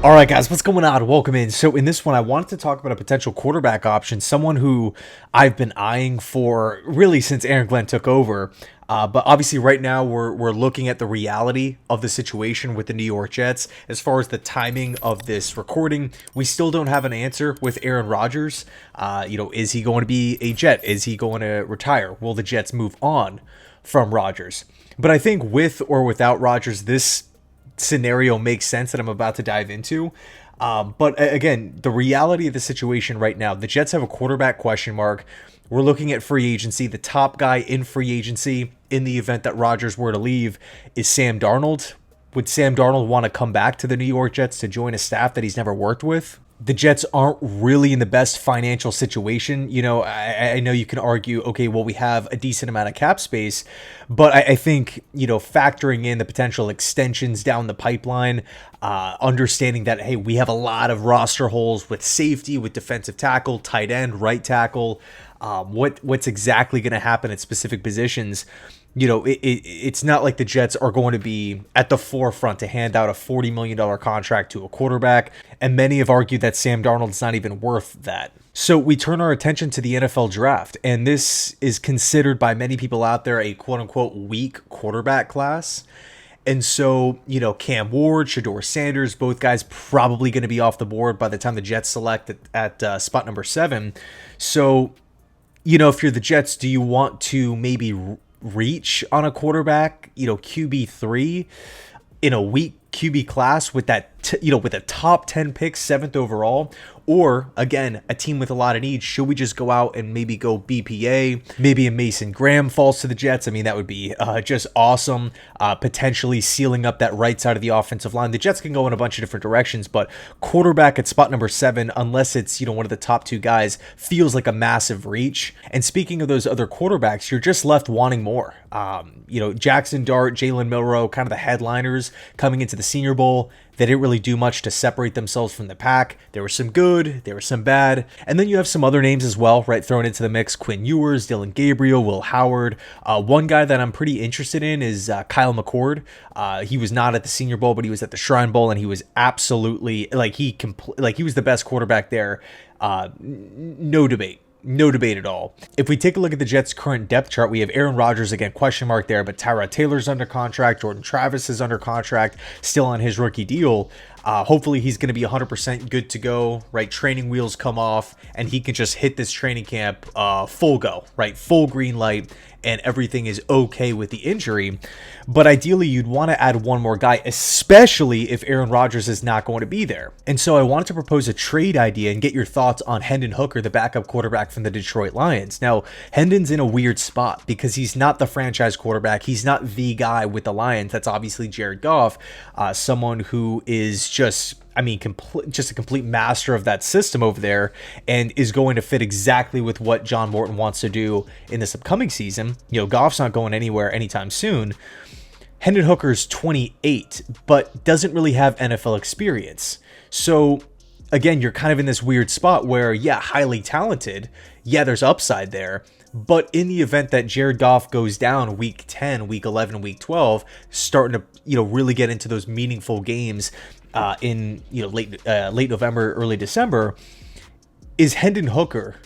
All right, guys, what's going on? Welcome in. So in this one, I wanted to talk about a potential quarterback option, someone who I've been eyeing for really since Aaron Glenn took over. But obviously, right now we're looking at the reality of the situation with the New York Jets. As far as the timing of this recording, we still don't have an answer with Aaron Rodgers. Is he going to be a Jet? Is he going to retire? Will the Jets move on from Rodgers? But I think with or without Rodgers, this scenario makes sense that I'm about to dive into. But again, the reality of the situation right now, the Jets have a quarterback question mark. We're looking at free agency. The top guy in free agency in the event that Rodgers were to leave is Sam Darnold. Would Sam Darnold want to come back to the New York Jets to join a staff that he's never worked with? The Jets aren't really in the best financial situation. I know you can argue, okay, well, we have a decent amount of cap space, but I think, factoring in the potential extensions down the pipeline, understanding that, hey, we have a lot of roster holes with safety, with defensive tackle, tight end, right tackle, what's exactly going to happen at specific positions. It's not like the Jets are going to be at the forefront to hand out a $40 million contract to a quarterback, and many have argued that Sam Darnold's not even worth that. So we turn our attention to the NFL draft, and this is considered by many people out there a quote-unquote weak quarterback class. And so, Cam Ward, Shedeur Sanders, both guys probably going to be off the board by the time the Jets select at spot number 7. So, if you're the Jets, do you want to maybe reach on a quarterback, QB3 in a weak QB class with that, with a top 10 pick, 7th overall? Or, again, a team with a lot of needs, should we just go out and maybe go BPA? Maybe a Mason Graham falls to the Jets. I mean, that would be just awesome, potentially sealing up that right side of the offensive line. The Jets can go in a bunch of different directions, but quarterback at spot number 7, unless it's, one of the top 2 guys, feels like a massive reach. And speaking of those other quarterbacks, you're just left wanting more. Jackson Dart, Jalen Milroe, kind of the headliners coming into the Senior Bowl. They didn't really do much to separate themselves from the pack. There were some good, there were some bad. And then you have some other names as well, right, thrown into the mix. Quinn Ewers, Dylan Gabriel, Will Howard. One guy that I'm pretty interested in is Kyle McCord. He was not at the Senior Bowl, but he was at the Shrine Bowl, and he was absolutely, he was the best quarterback there. No debate. No debate at all. If we take a look at the Jets' current depth chart, we have Aaron Rodgers, again, question mark there, but Tyrod Taylor's under contract. Jordan Travis is under contract, still on his rookie deal. Hopefully he's going to be 100% good to go, right? Training wheels come off, and he can just hit this training camp full go, right? Full green light, and everything is okay with the injury. But ideally, you'd want to add one more guy, especially if Aaron Rodgers is not going to be there. And so I wanted to propose a trade idea and get your thoughts on Hendon Hooker, the backup quarterback from the Detroit Lions. Now, Hendon's in a weird spot because he's not the franchise quarterback. He's not the guy with the Lions. That's obviously Jared Goff, someone who is just a complete master of that system over there, and is going to fit exactly with what John Morton wants to do in this upcoming season. Goff's not going anywhere anytime soon. Hendon Hooker's 28, but doesn't really have NFL experience. So again, you're kind of in this weird spot where, yeah, highly talented. Yeah, there's upside there. But in the event that Jared Goff goes down week 10, week 11, week 12, starting to, really get into those meaningful games in late November, early December, is Hendon Hooker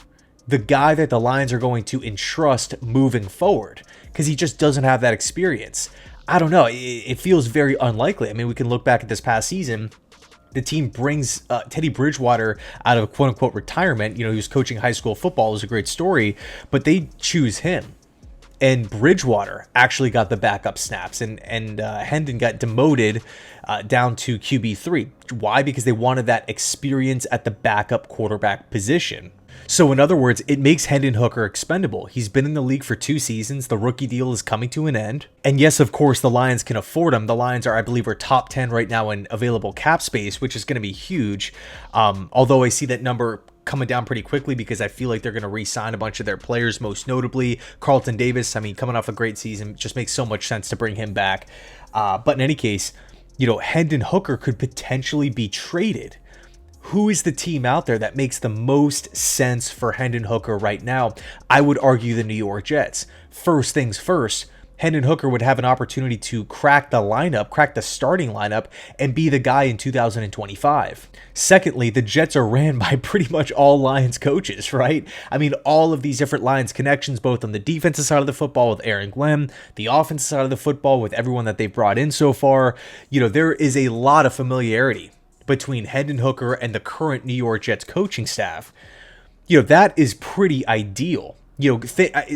the guy that the Lions are going to entrust moving forward? Because he just doesn't have that experience. I don't know. It feels very unlikely. I mean, we can look back at this past season. The team brings Teddy Bridgewater out of quote-unquote retirement. He was coaching high school football. It was a great story. But they choose him. And Bridgewater actually got the backup snaps. And Hendon got demoted down to QB3. Why? Because they wanted that experience at the backup quarterback position. So in other words, it makes Hendon Hooker expendable. He's been in the league for 2 seasons. The rookie deal is coming to an end. And yes, of course, the Lions can afford him. The Lions are, I believe, are top 10 right now in available cap space, which is going to be huge. Although I see that number coming down pretty quickly because I feel like they're going to re-sign a bunch of their players, most notably Carlton Davis. I mean, coming off a great season, just makes so much sense to bring him back. But in any case, Hendon Hooker could potentially be traded. Who is the team out there that makes the most sense for Hendon Hooker right now? I would argue the New York Jets. First things first, Hendon Hooker would have an opportunity to crack the lineup, crack the starting lineup, and be the guy in 2025. Secondly, the Jets are ran by pretty much all Lions coaches, right? I mean, all of these different Lions connections, both on the defensive side of the football with Aaron Glenn, the offensive side of the football with everyone that they've brought in so far. There is a lot of familiarity between Hendon Hooker and the current New York Jets coaching staff. That is pretty ideal.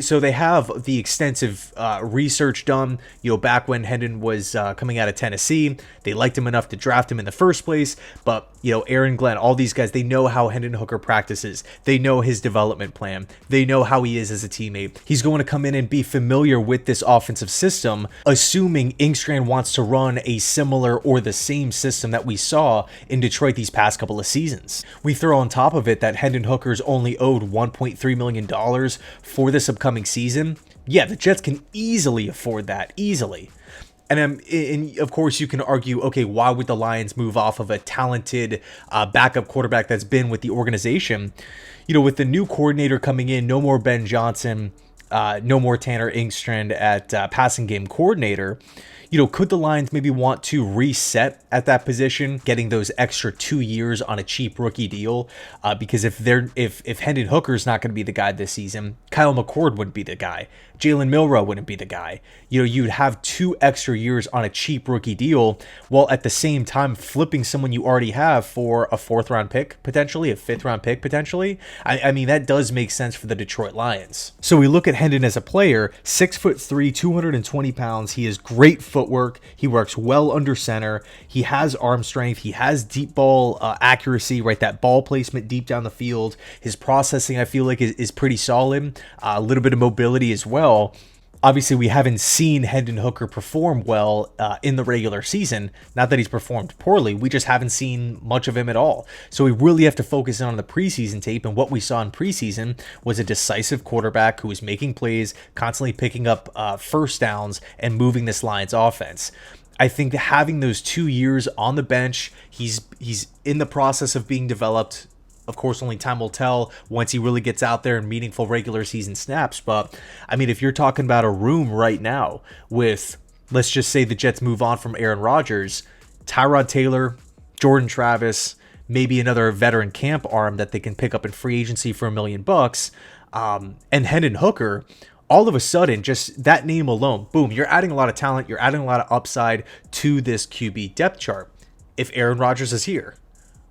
So they have the extensive research done, back when Hendon was coming out of Tennessee. They liked him enough to draft him in the first place. But, Aaron Glenn, all these guys, they know how Hendon Hooker practices. They know his development plan. They know how he is as a teammate. He's going to come in and be familiar with this offensive system, assuming Inkstrand wants to run a similar or the same system that we saw in Detroit these past couple of seasons. We throw on top of it that Hendon Hooker's only owed $1.3 million for this upcoming season. Yeah, the Jets can easily afford that, easily. And of course, you can argue, okay, why would the Lions move off of a talented backup quarterback that's been with the organization? With the new coordinator coming in, no more Ben Johnson, no more Tanner Inkstrand at passing game coordinator. Could the Lions maybe want to reset at that position, getting those extra 2 years on a cheap rookie deal? Because if Hendon Hooker's not going to be the guy this season, Kyle McCord wouldn't be the guy. Jalen Milroe wouldn't be the guy. You'd have 2 extra years on a cheap rookie deal, while at the same time flipping someone you already have for a 4th-round pick, potentially, a 5th-round pick, potentially. I mean, that does make sense for the Detroit Lions. So we look at Hendon as a player, 6'3", 220 pounds. He has great footwork. He works well under center. He has arm strength. He has deep ball accuracy, right? That ball placement deep down the field. His processing, I feel like, is pretty solid. A little bit of mobility as well. Obviously, we haven't seen Hendon Hooker perform well in the regular season. Not that he's performed poorly. We just haven't seen much of him at all. So we really have to focus in on the preseason tape. And what we saw in preseason was a decisive quarterback who was making plays, constantly picking up first downs, and moving this Lions offense. I think having those 2 years on the bench, he's in the process of being developed. Of course, only time will tell once he really gets out there in meaningful regular season snaps. But, I mean, if you're talking about a room right now with, let's just say the Jets move on from Aaron Rodgers, Tyrod Taylor, Jordan Travis, maybe another veteran camp arm that they can pick up in free agency for $1 million, and Hendon Hooker, all of a sudden, just that name alone, boom, you're adding a lot of talent, you're adding a lot of upside to this QB depth chart. If Aaron Rodgers is here,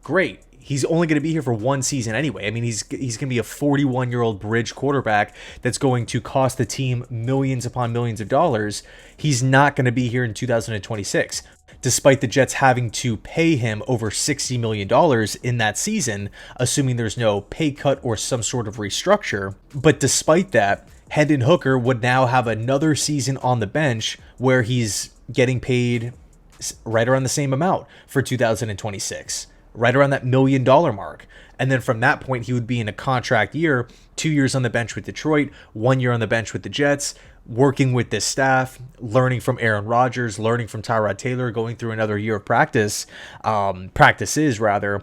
great. He's only going to be here for 1 season anyway. I mean, he's going to be a 41-year-old bridge quarterback that's going to cost the team millions upon millions of dollars. He's not going to be here in 2026, despite the Jets having to pay him over $60 million in that season, assuming there's no pay cut or some sort of restructure. But despite that, Hendon Hooker would now have another season on the bench where he's getting paid right around the same amount for 2026. Right around that $1 million mark. And then from that point, he would be in a contract year, 2 years on the bench with Detroit, 1 year on the bench with the Jets, working with this staff, learning from Aaron Rodgers, learning from Tyrod Taylor, going through another year of practices rather.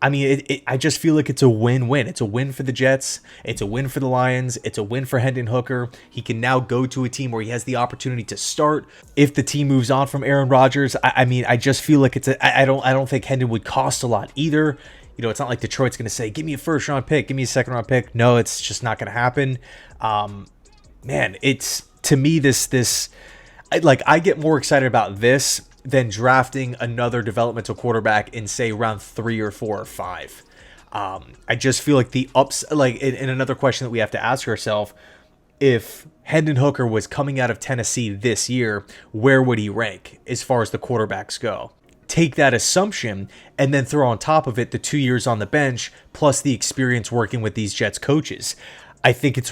I mean, I just feel like it's a win-win. It's a win for the Jets. It's a win for the Lions. It's a win for Hendon Hooker. He can now go to a team where he has the opportunity to start. If the team moves on from Aaron Rodgers, I mean, I just feel like I don't think Hendon would cost a lot either. It's not like Detroit's going to say, give me a 1st-round pick, give me a 2nd-round pick. No, it's just not going to happen. Man, it's, to me, I get more excited about this than drafting another developmental quarterback in, say, round 3 or 4 or 5. I just feel like in another question that we have to ask ourselves, if Hendon Hooker was coming out of Tennessee this year, where would he rank as far as the quarterbacks go? Take that assumption and then throw on top of it the 2 years on the bench plus the experience working with these Jets coaches. I think if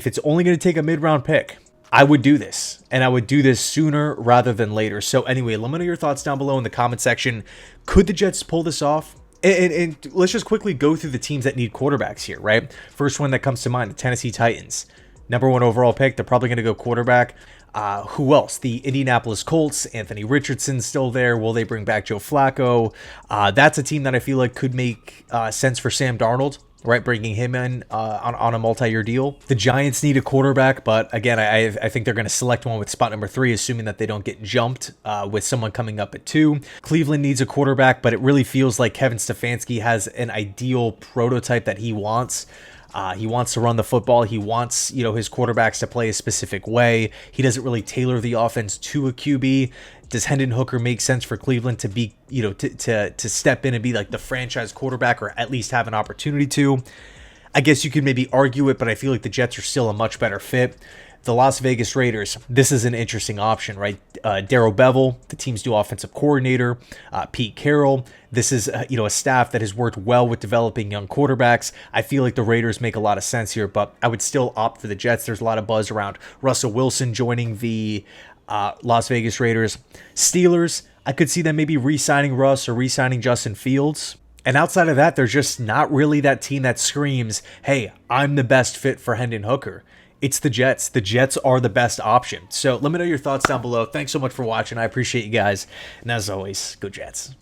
it's only going to take a mid-round pick, I would do this, and I would do this sooner rather than later. So anyway, let me know your thoughts down below in the comment section. Could the Jets pull this off? And let's just quickly go through the teams that need quarterbacks here, right? First one that comes to mind, the Tennessee Titans. Number 1 overall pick, they're probably going to go quarterback. Who else? The Indianapolis Colts, Anthony Richardson's still there. Will they bring back Joe Flacco? That's a team that I feel like could make sense for Sam Darnold. right? Bringing him in on a multi-year deal. The Giants need a quarterback, but again, I think they're going to select one with spot number 3, assuming that they don't get jumped with someone coming up at 2. Cleveland needs a quarterback, but it really feels like Kevin Stefanski has an ideal prototype that he wants. He wants to run the football. He wants, his quarterbacks to play a specific way. He doesn't really tailor the offense to a QB. Does Hendon Hooker make sense for Cleveland to be, to step in and be like the franchise quarterback, or at least have an opportunity to? I guess you could maybe argue it, but I feel like the Jets are still a much better fit. The Las Vegas Raiders, this is an interesting option, right? Darrell Bevel, the team's new offensive coordinator, Pete Carroll. This is, a staff that has worked well with developing young quarterbacks. I feel like the Raiders make a lot of sense here, but I would still opt for the Jets. There's a lot of buzz around Russell Wilson joining the Las Vegas Raiders. Steelers, I could see them maybe re-signing Russ or re-signing Justin Fields. And outside of that, there's just not really that team that screams, hey, I'm the best fit for Hendon Hooker. It's the Jets. The Jets are the best option. So let me know your thoughts down below. Thanks so much for watching. I appreciate you guys. And as always, go Jets.